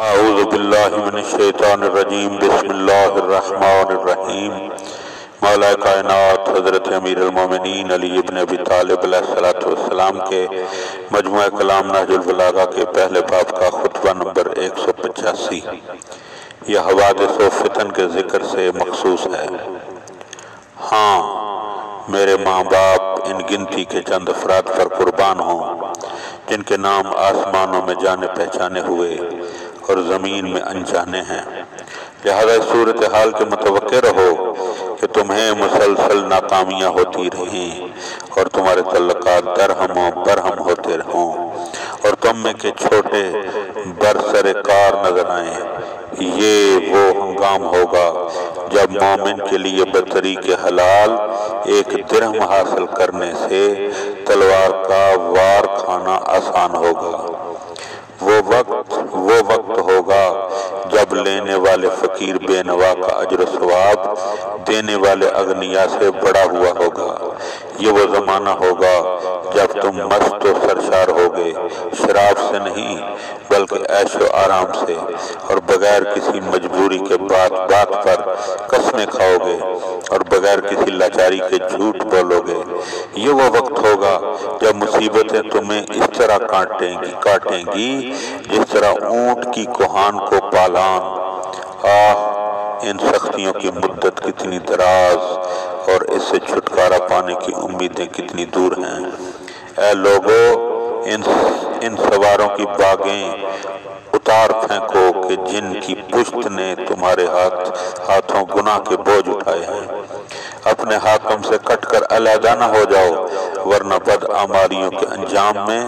اعوذ باللہ من الشیطان الرجیم بسم اللہ الرحمن الرحیم۔ مولا کائنات حضرت امیر المومنین علی ابن ابی طالب علیہ السلام کے مجموعہ کلام نہج البلاغہ کے پہلے باب کا خطبہ نمبر 185 یہ حوادث و فتن کے ذکر سے مخصوص ہے۔ ہاں میرے ماں باپ ان گنتی کے چند افراد پر قربان ہوں جن کے نام آسمانوں میں جانے پہچانے ہوئے اور زمین میں انجانے ہیں، لہذا اس صورتحال کے متوقع رہو کہ تمہیں مسلسل ناکامیاں ہوتی رہیں اور تمہارے تعلقات درہم و برہم ہوتے رہوں اور تم میں کے چھوٹے برسر کار نظر آئیں۔ یہ وہ ہنگام ہوگا جب مومن کے لیے بطریق حلال ایک درہم حاصل کرنے سے تلوار کا وار کھانا آسان ہوگا۔ وہ وقت ہوگا جب لینے والے فقیر بے نوا کا اجر و ثواب دینے والے اغنیاء سے بڑا ہوا ہوگا۔ یہ وہ زمانہ ہوگا جب تم مست و سرشار ہوگے، شراب سے نہیں بلکہ عیش و آرام سے، اور بغیر کسی مجبوری کے بات پر قسمیں کھاؤ گے اور بغیر کسی لاچاری کے جھوٹ بولو گے۔ یہ وہ وقت ہوگا جب مصیبتیں تمہیں اس طرح کاٹیں گی جس طرح اونٹ کی کوہان کو پالان۔ ان سختیوں کی مدت کتنی دراز اور اس سے چھٹکارا پانے کی امیدیں کتنی دور ہیں۔ اے لوگو، ان سواروں کی باگیں اتار پھینکو کہ جن کی پشت نے تمہارے ہاتھوں گناہ کے بوجھ اٹھائے ہیں۔ اپنے حاکم سے کٹ کر علیحدہ نہ ہو جاؤ، ورنہ بدعمالیوں کے انجام میں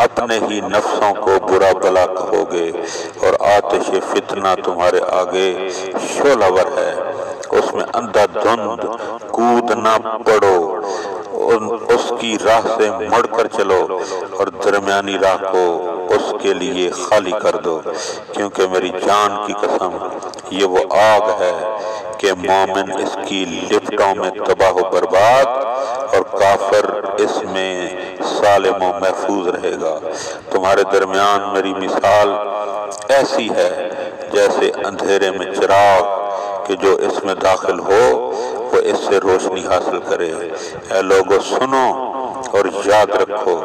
اپنے ہی نفسوں کو برا بلا کہو گے، اور آتش فتنہ تمہارے آگے شعلہ ور ہے، اس میں اندھا دھند کود نہ پڑو، اس کی راہ سے مڑ کر چلو اور درمیانی راہ کو اس کے لیے خالی کر دو، کیونکہ میری جان کی قسم یہ وہ آگ ہے کہ مومن اس کی لپٹوں میں تباہ و برباد اور کافر اس میں سالم و محفوظ رہے گا۔ تمہارے درمیان میری مثال ایسی ہے جیسے اندھیرے میں چراغ کہ جو اس میں داخل ہو وہ اس سے روشنی حاصل کرے۔ اے لوگو سنو اور یاد رکھو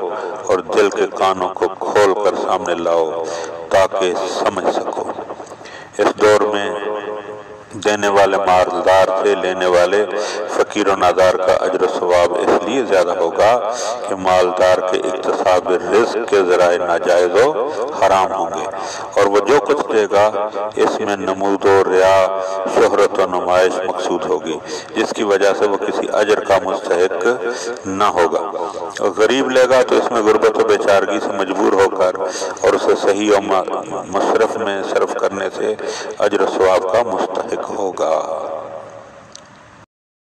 اور دل کے کانوں کو کھول کر سامنے لاؤ تاکہ سمجھ سکو۔ اس دور میں دینے والے مالدار سے لینے والے فقیر و نادار کا اجر و ثواب اس لیے زیادہ ہوگا کہ مالدار کے اکتساب رزق کے ذرائع ناجائز و حرام ہوں گے، اور وہ جو کچھ دے گا اس میں نمود و ریا، شہرت و نمائش مقصود ہوگی، جس کی وجہ سے وہ کسی اجر کا مستحق نہ ہوگا۔ اور غریب لے گا تو اس میں غربت و بیچارگی سے مجبور ہو کر اور اسے صحیح و مصرف میں صرف کرنے سے اجر و ثواب کا مستحق ہوگا۔